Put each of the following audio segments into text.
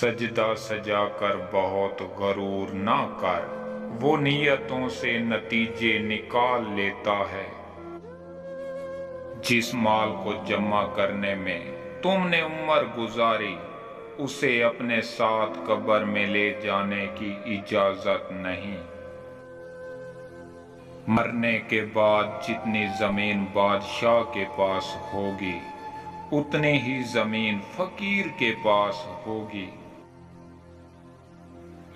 सजदा सजा कर बहुत गरूर ना कर, वो नियतों से नतीजे निकाल लेता है। जिस माल को जमा करने में तुमने उम्र गुजारी, उसे अपने साथ कब्र में ले जाने की इजाजत नहीं। मरने के बाद जितनी जमीन बादशाह के पास होगी, उतनी ही जमीन फकीर के पास होगी।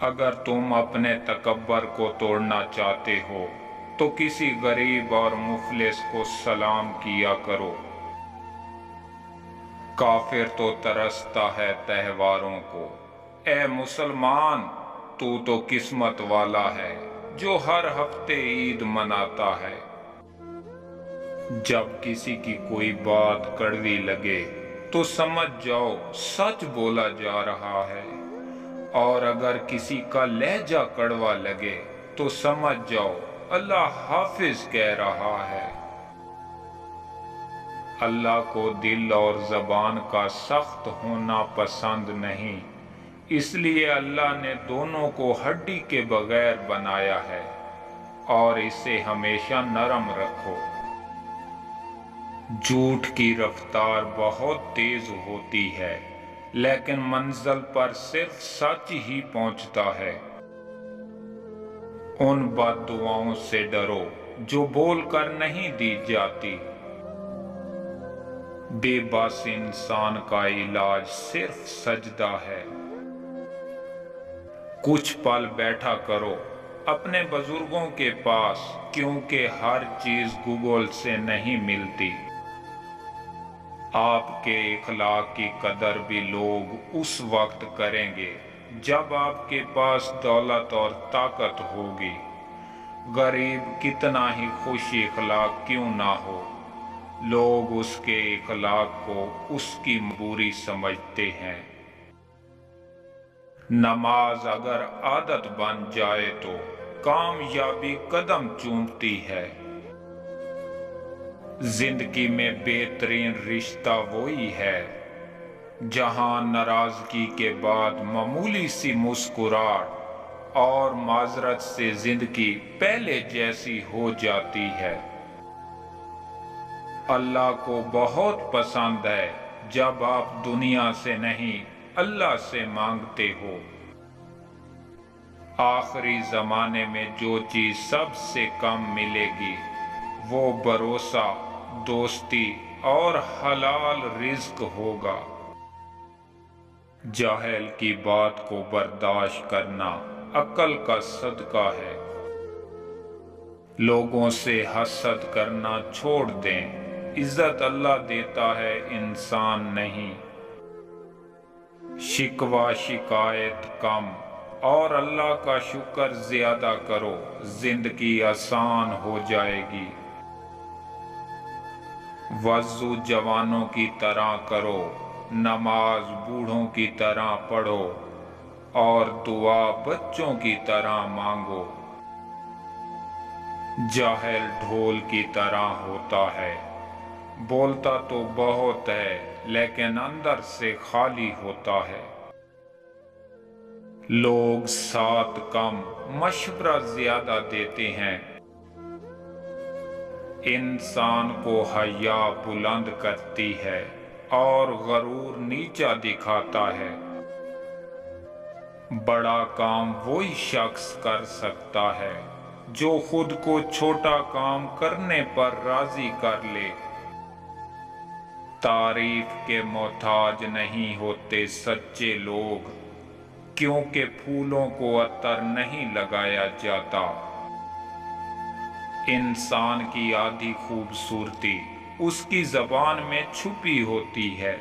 अगर तुम अपने तकब्बर को तोड़ना चाहते हो तो किसी गरीब और मुफलिस को सलाम किया करो। काफिर तो तरसता है त्योहारों को, ए मुसलमान तू तो किस्मत वाला है जो हर हफ्ते ईद मनाता है। जब किसी की कोई बात कड़वी लगे तो समझ जाओ सच बोला जा रहा है, और अगर किसी का लहजा कड़वा लगे तो समझ जाओ अल्लाह हाफिज कह रहा है। अल्लाह को दिल और जबान का सख्त होना पसंद नहीं, इसलिए अल्लाह ने दोनों को हड्डी के बगैर बनाया है, और इसे हमेशा नरम रखो। झूठ की रफ्तार बहुत तेज होती है, लेकिन मंजिल पर सिर्फ सच ही पहुंचता है। उन बद्दुआओं से डरो जो बोलकर नहीं दी जाती। बेबस इंसान का इलाज सिर्फ सजदा है। कुछ पल बैठा करो अपने बुजुर्गों के पास, क्योंकि हर चीज गूगल से नहीं मिलती। आपके इखलाक की कदर भी लोग उस वक्त करेंगे जब आपके पास दौलत और ताकत होगी। गरीब कितना ही खुश इखलाक क्यों ना हो, लोग उसके इखलाक को उसकी मजबूरी समझते हैं। नमाज अगर आदत बन जाए तो कामयाबी कदम चूमती है। जिंदगी में बेहतरीन रिश्ता वही है जहां नाराजगी के बाद मामूली सी मुस्कुराहट और माजरत से जिंदगी पहले जैसी हो जाती है। अल्लाह को बहुत पसंद है जब आप दुनिया से नहीं अल्लाह से मांगते हो। आखिरी जमाने में जो चीज सबसे कम मिलेगी वो भरोसा, दोस्ती और हलाल रिज्क होगा। जाहिल की बात को बर्दाश्त करना अक्ल का सदका है। लोगों से हसद करना छोड़ दें, इज्जत अल्लाह देता है, इंसान नहीं। शिकवा शिकायत कम और अल्लाह का शुक्र ज्यादा करो, जिंदगी आसान हो जाएगी। वज़ू जवानों की तरह करो, नमाज बूढ़ों की तरह पढ़ो, और दुआ बच्चों की तरह मांगो। जाहिल ढोल की तरह होता है, बोलता तो बहुत है लेकिन अंदर से खाली होता है। लोग साथ कम मशवरा ज्यादा देते हैं। इंसान को हया बुलंद करती है और गरूर नीचा दिखाता है। बड़ा काम वही शख्स कर सकता है जो खुद को छोटा काम करने पर राजी कर ले। तारीफ के मोहताज नहीं होते सच्चे लोग, क्योंकि फूलों को अतर नहीं लगाया जाता। इंसान की आधी खूबसूरती उसकी जबान में छुपी होती है।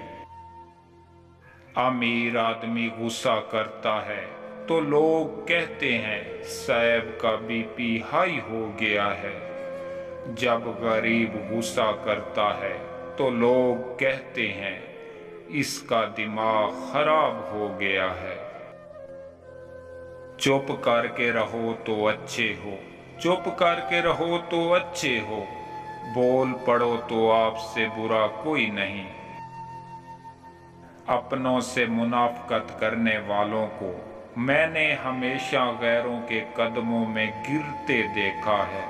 अमीर आदमी गुस्सा करता है तो लोग कहते हैं साहब का बीपी हाई हो गया है। जब गरीब गुस्सा करता है तो लोग कहते हैं इसका दिमाग खराब हो गया है। चुप करके रहो तो अच्छे हो, चुप करके रहो तो अच्छे हो, बोल पड़ो तो आपसे बुरा कोई नहीं। अपनों से मुनाफकत करने वालों को मैंने हमेशा गैरों के कदमों में गिरते देखा है।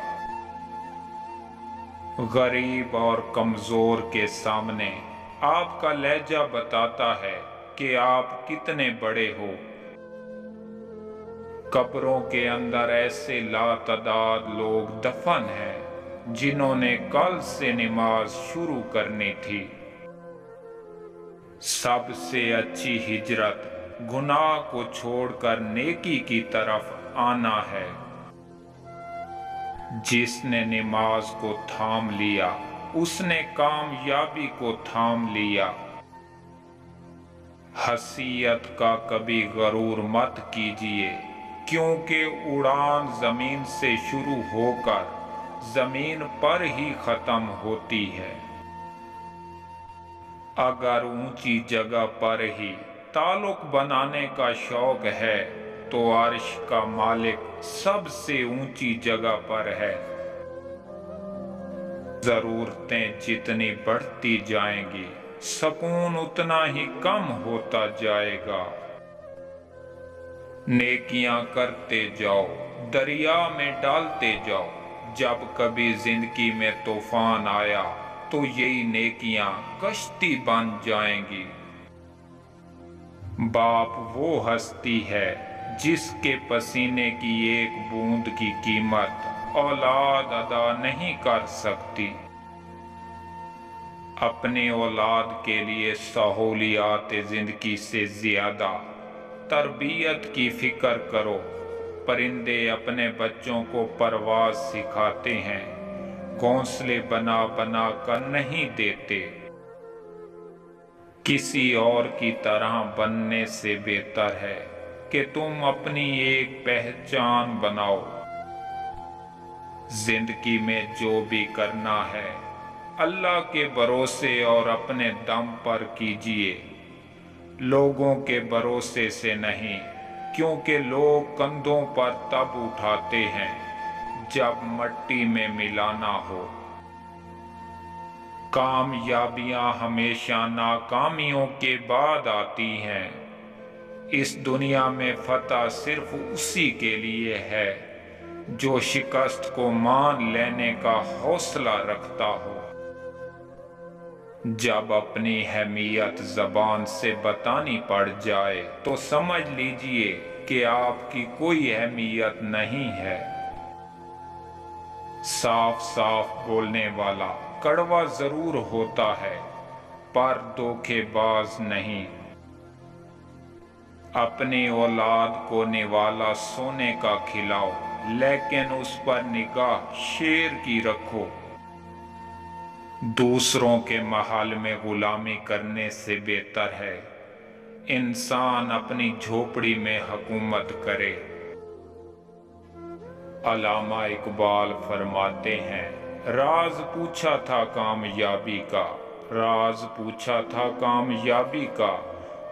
गरीब और कमजोर के सामने आपका लहजा बताता है कि आप कितने बड़े हो। कब्रों के अंदर ऐसे लातादाद लोग दफन हैं जिन्होंने कल से नमाज शुरू करनी थी। सबसे अच्छी हिजरत गुनाह को छोड़कर नेकी की तरफ आना है। जिसने नमाज को थाम लिया उसने कामयाबी को थाम लिया। हसीयत का कभी गरूर मत कीजिए, क्योंकि उड़ान जमीन से शुरू होकर जमीन पर ही खत्म होती है। अगर ऊंची जगह पर ही ताल्लुक बनाने का शौक है तो अर्श का मालिक सबसे ऊंची जगह पर है। जरूरतें जितनी बढ़ती जाएंगी सुकून उतना ही कम होता जाएगा। नेकियां करते जाओ, दरिया में डालते जाओ। जब कभी जिंदगी में तूफान आया तो यही नेकियां कश्ती बन जाएंगी। बाप वो हस्ती है जिसके पसीने की एक बूंद की कीमत औलाद अदा नहीं कर सकती। अपने औलाद के लिए सहूलियात जिंदगी से ज्यादा तरबियत की फिक्र करो। परिंदे अपने बच्चों को परवाज सिखाते हैं, घोंसले बना बना कर नहीं देते। किसी और की तरह बनने से बेहतर है कि तुम अपनी एक पहचान बनाओ। जिंदगी में जो भी करना है अल्लाह के भरोसे और अपने दम पर कीजिए, लोगों के भरोसे से नहीं, क्योंकि लोग कंधों पर तब उठाते हैं जब मट्टी में मिलाना हो। कामयाबियां हमेशा नाकामियों के बाद आती हैं। इस दुनिया में फतह सिर्फ उसी के लिए है जो शिकस्त को मान लेने का हौसला रखता हो। जब अपनी अहमियत ज़बान से बतानी पड़ जाए तो समझ लीजिए कि आपकी कोई अहमियत नहीं है। साफ साफ बोलने वाला कड़वा जरूर होता है पर धोखेबाज नहीं। अपनी औलाद को निवाला सोने का खिलाओ, लेकिन उस पर निगाह शेर की रखो। दूसरों के महल में गुलामी करने से बेहतर है इंसान अपनी झोपड़ी में हुकूमत करे। अल्लामा इकबाल फरमाते हैं, राज पूछा था कामयाबी का, राज पूछा था कामयाबी का,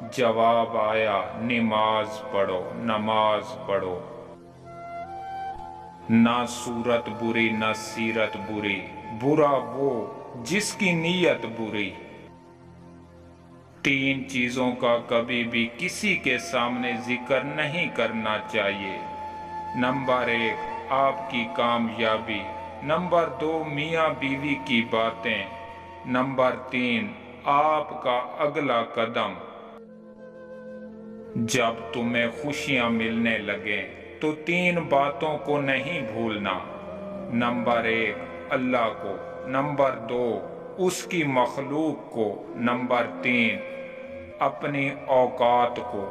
जवाब आया नमाज पढ़ो, नमाज पढ़ो। ना सूरत बुरी ना सीरत बुरी, बुरा वो जिसकी नीयत बुरी। तीन चीजों का कभी भी किसी के सामने जिक्र नहीं करना चाहिए। नंबर 1 आपकी कामयाबी, नंबर 2 मियाँ बीवी की बातें, नंबर 3 आपका अगला कदम। जब तुम्हें खुशियां मिलने लगे तो 3 बातों को नहीं भूलना। नंबर 1 अल्लाह को, नंबर 2 उसकी मखलूक को, नंबर 3 अपनी औकात को।